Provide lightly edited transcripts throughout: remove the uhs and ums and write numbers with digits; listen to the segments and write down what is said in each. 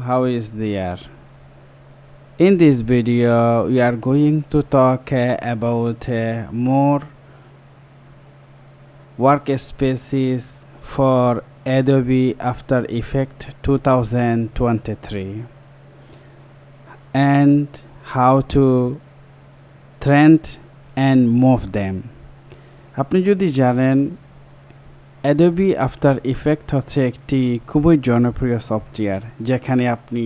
how is the year? In this video, we are going to talk about more workspaces for Adobe After Effects 2023 and how to trend and move them. আপনি যদি জানেন Adobe After Effects হচ্ছে একটি খুবই জনপ্রিয় software যেখানে আপনি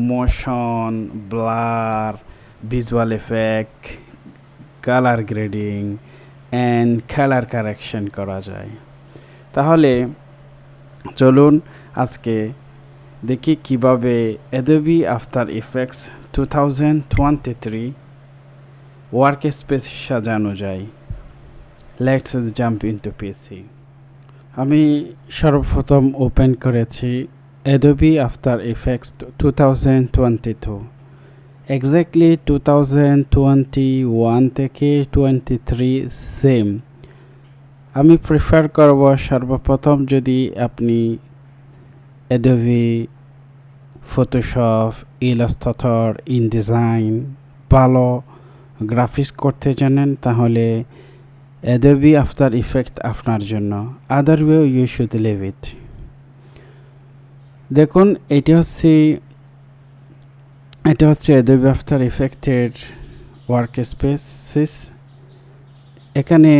motion, blur, visual effect, colour grading and colour correction করা যায়। তাহলে চলুন আজকে দেখি কিভাবে Adobe After Effects 2023 ওয়ার্কস্পেস সাজানো যায়। Let's jump into PC. আমি সর্বপ্রথম ওপেন করেছি Adobe After Effects 2022 এক্স্যাক্টলি 2021 থেকে 23 সেম। আমি প্রেফার করব সর্বপ্রথম যদি আপনি Adobe Photoshop, Illustrator, InDesign ভালো গ্রাফিক্স করতে জানেন তাহলে Adobe After Effects আপনার জন্য, otherwise you should leave it. দেখুন এটা হচ্ছে Adobe After Effects এর ওয়ার্কস্পেসেস। এখানে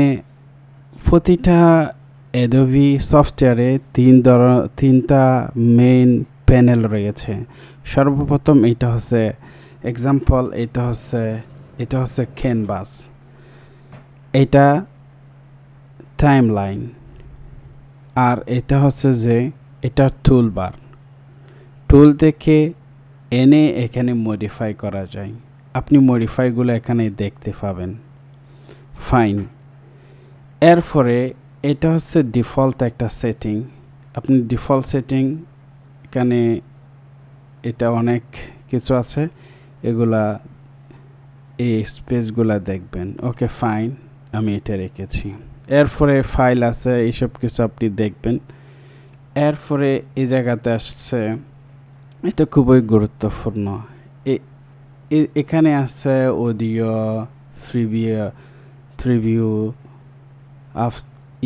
প্রতিটা Adobe সফটওয়্যারে তিনটা মেইন প্যানেল রয়েছে। সর্বপ্রথম এটা হচ্ছে এক্সাম্পল, এটা হচ্ছে ক্যানভাস, এটা টাইমলাইন, আর এটা হচ্ছে যে এটা টুলবার। টুল থেকে এনে এখানে মডিফাই করা যায়। আপনি মডিফাইগুলো এখানে দেখতে পাবেন। ফাইন। এরপরে এটা হচ্ছে ডিফল্ট একটা সেটিং। আপনি ডিফল্ট সেটিং এখানে এটা অনেক কিছু আছে, এগুলা এই স্পেসগুলা দেখবেন। ওকে ফাইন, আমি এটা রেখেছি। এরপরে ফাইল আছে, এইসব কিছু আপনি দেখবেন। এরপরে এই জায়গাতে আসছে, এটা খুবই গুরুত্বপূর্ণ। এখানে আছে অডিও, প্রিভিউ,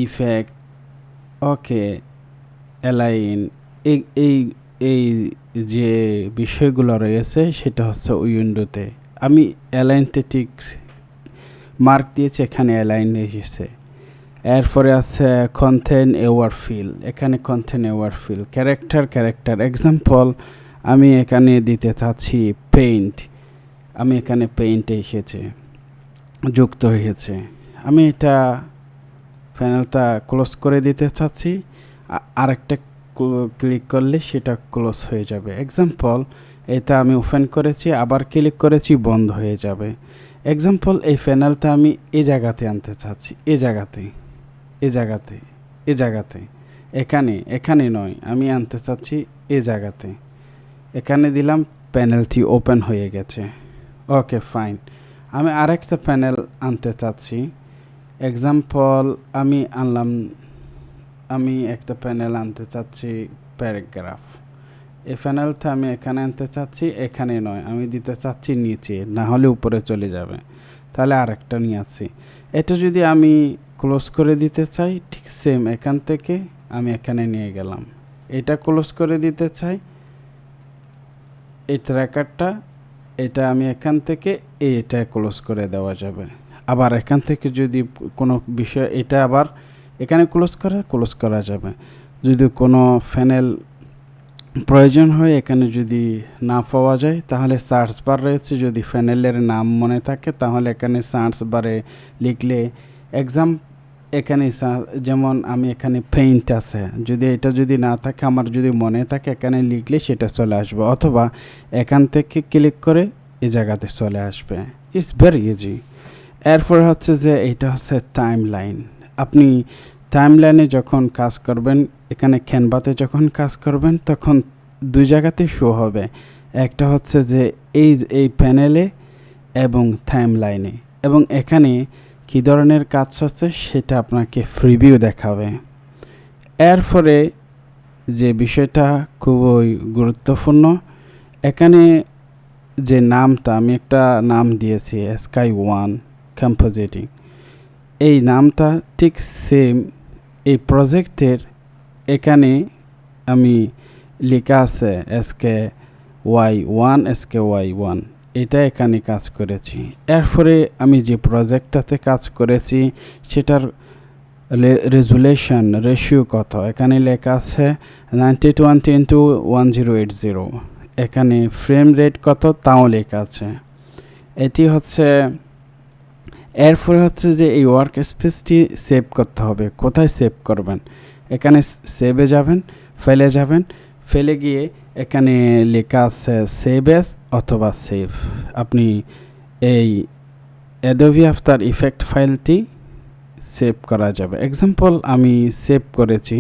ইফেক্ট, ওকে, অ্যালাইন, এই যে বিষয়গুলো রয়েছে সেটা হচ্ছে উইন্ডোতে। আমি অ্যালাইনতে ঠিক মার্ক দিয়েছি, এখানে অ্যালাইন এসেছে। এরপরে আছে কন্টেন্ট এওয়ার ফিল, এখানে কন্টেন্ট এওয়ার ফিল, ক্যারেক্টার এক্সাম্পল আমি এখানে দিতে চাচ্ছি পেইন্ট। আমি এখানে পেইন্ট এসেছে, যুক্ত হয়েছে। আমি এটা প্যানেলটা ক্লোজ করে দিতে চাচ্ছি, আরেকটা ক্লিক করলে সেটা ক্লোজ হয়ে যাবে। এক্সাম্পল এটা আমি ওপেন করেছি, আবার ক্লিক করেছি, বন্ধ হয়ে যাবে। এক্সাম্পল এই প্যানেলটা আমি এই জায়গাতে আনতে চাচ্ছি, এই জায়গাতে, এখানে নয়, আমি আনতে চাচ্ছি এই জায়গাতে। এখানে দিলাম, প্যানেলটি ওপেন হয়ে গেছে। Okay fine. আমি আরেকটা প্যানেল আনতে চাচ্ছি। এক্সাম্পল আমি একটা প্যানেল আনতে চাচ্ছি প্যারাগ্রাফ। এই প্যানেলটা আমি এখানে আনতে চাচ্ছি, এখানে নয়, আমি দিতে চাচ্ছি নিচে, না হলে উপরে চলে যাবে। তাহলে আরেকটা নিয়ে আসছি। এটা যদি আমি ক্লোজ করে দিতে চাই, ঠিক সেম এখান থেকে আমি এখানে নিয়ে গেলাম। এটা ক্লোজ করে দিতে চাই, এই ট্র্যাকারটা, এটা আমি এখান থেকে এটা ক্লোজ করে দেওয়া যাবে। আবার এখান থেকে যদি কোনো বিষয়, এটা আবার এখানে ক্লোজ করা যাবে। যদি কোনো প্যানেল প্রয়োজন হয়, এখানে যদি না পাওয়া যায় তাহলে সার্চ বার রয়েছে, যদি প্যানেলের নাম মনে থাকে তাহলে এখানে সার্চ বারে লিখলে এখানে যেমন আমি এখানে পেইন্ট আছে, যদি এটা যদি না থাকে, আমার যদি মনে থাকে, এখানে লিখলে সেটা চলে আসবে, অথবা এখান থেকে ক্লিক করে এই জায়গাতে চলে আসবে। It's very easy. এরপর হচ্ছে যে এটা হচ্ছে টাইমলাইন। আপনি টাইমলাইনে যখন কাজ করবেন, এখানে ক্যানভাতে যখন কাজ করবেন, তখন দুই জায়গাতে শো হবে। একটা হচ্ছে যে এই প্যানেলে এবং টাইমলাইনে, এবং এখানে কী ধরনের কাজ হচ্ছে সেটা আপনাকে প্রিভিউ দেখাবে। এরপরে যে বিষয়টা খুবই গুরুত্বপূর্ণ, এখানে যে নামটা আমি একটা নাম দিয়েছি স্কাই ওয়ান কম্পোজিটিং, এই নামটা ঠিক সেম এই প্রজেক্টের এখানে আমি লেখা আছে এসকে ওয়াই ওয়ান এটা এখানে কাজ করেছি। এরপরে আমি যে প্রজেক্টটাতে কাজ করেছি সেটার রেজুলেশন রেশিও কত, এখানে লেখা আছে 9020x1080। এখানে ফ্রেম রেট কত তাও লেখা আছে। এটি হচ্ছে, এরপরে হচ্ছে যে এই ওয়ার্ক স্পেসটি সেভ করতে হবে। কোথায় সেভ করবেন? এখানে সেভে যাবেন, ফেলে যাবেন, ফেলে গিয়ে এখানে লেখা আছে সেভ এস অথবা সেভ। আপনি এই অ্যাডোবি আফটার ইফেক্ট ফাইলটি সেভ করা যাবে। এক্সাম্পল আমি সেভ করেছি,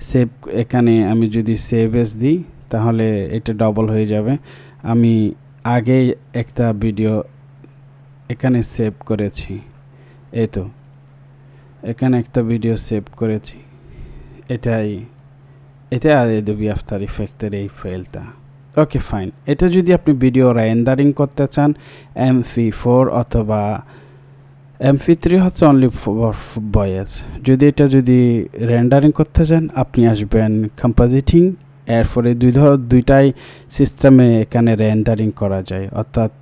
সেভ এখানে আমি যদি সেভ এস দিই তাহলে এটা ডবল হয়ে যাবে। আমি আগেই একটা ভিডিও এখানে সেভ করেছি, এই তো এখানে একটা ভিডিও সেভ করেছি, এটা অ্যাডোবি আফটার ইফেক্টের এই ফাইলটা। Okay fine. এটা যদি আপনি ভিডিও রেন্ডারিং করতে চান MP4 অথবা MP3 হচ্ছে অনলি ফর ভয়েস। যদি রেন্ডারিং করতে চান আপনি আসবেন কম্পোজিটিং, এরপরে দুইটাই সিস্টেমে এখানে রেন্ডারিং করা যায়, অর্থাৎ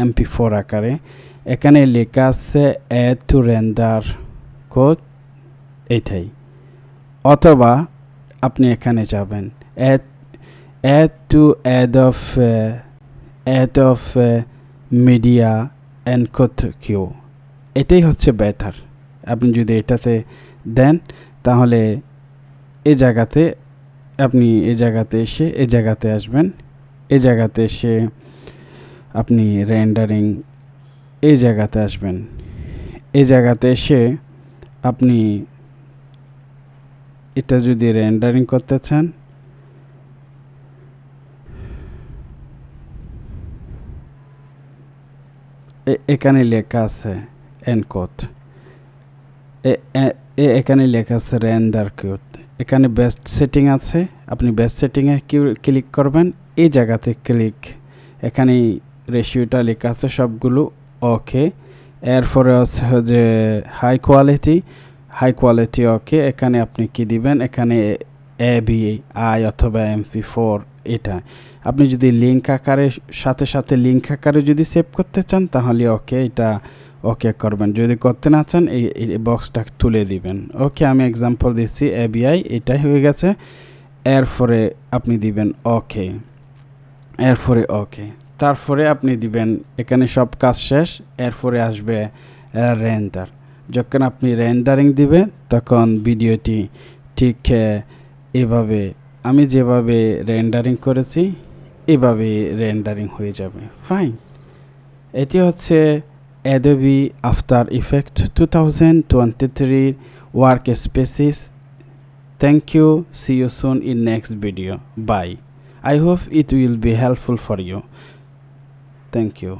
MP4 আকারে। এখানে লেখা আছে অ্যাড টু রেন্ডার কোড, এইটাই। অথবা আপনি এখানে যাবেন add to Adobe media encode queue, এটাই হচ্ছে বেটার। আপনি যদি এটাতে দেন তাহলে এই জায়গাতে আপনি এই জায়গাতে আসবেন, এই জায়গাতে এসে আপনি রেন্ডারিং এই জায়গাতে আসবেন, এই জায়গাতে এসে আপনি এটা যদি রেন্ডারিং করতে চান এখানে লেখা আছে এনকোড, এখানে লেখা আছে রেন্ডার কোড, এখানে বেস্ট সেটিং আছে, আপনি বেস্ট সেটিংয়ে ক্লিক করবেন, এই জায়গাতে ক্লিক, এখানে রেশিওটা লেখা আছে সবগুলো ওকে। এরপরে আছে যে হাই কোয়ালিটি ওকে। এখানে আপনি কি দিবেন, এখানে AVI অথবা MP4, এটা আপনি যদি লিঙ্ক আকারে সাথে লিঙ্ক আকারে যদি সেভ করতে চান তাহলে ওকে, এটা ওকে করবেন। যদি করতে না চান এই বক্সটা তুলে দিবেন। ওকে, আমি এক্সাম্পল দিচ্ছি AVI, এটাই হয়ে গেছে। এরপরে আপনি দিবেন ওকে, এরপরে ওকে, তারপরে আপনি দিবেন এখানে সব কাজ শেষ। এরপরে আসবে রেন্ডার। যখন আপনি রেন্ডারিং দিবেন তখন ভিডিওটি ঠিক এভাবে আমি যেভাবে রেন্ডারিং করেছি এভাবে রেন্ডারিং হয়ে যাবে। ফাইন। এটি হচ্ছে Adobe after effect 2023 work species. Thank you. See you soon in next video. Bye. I hope it will be helpful for you. Thank you.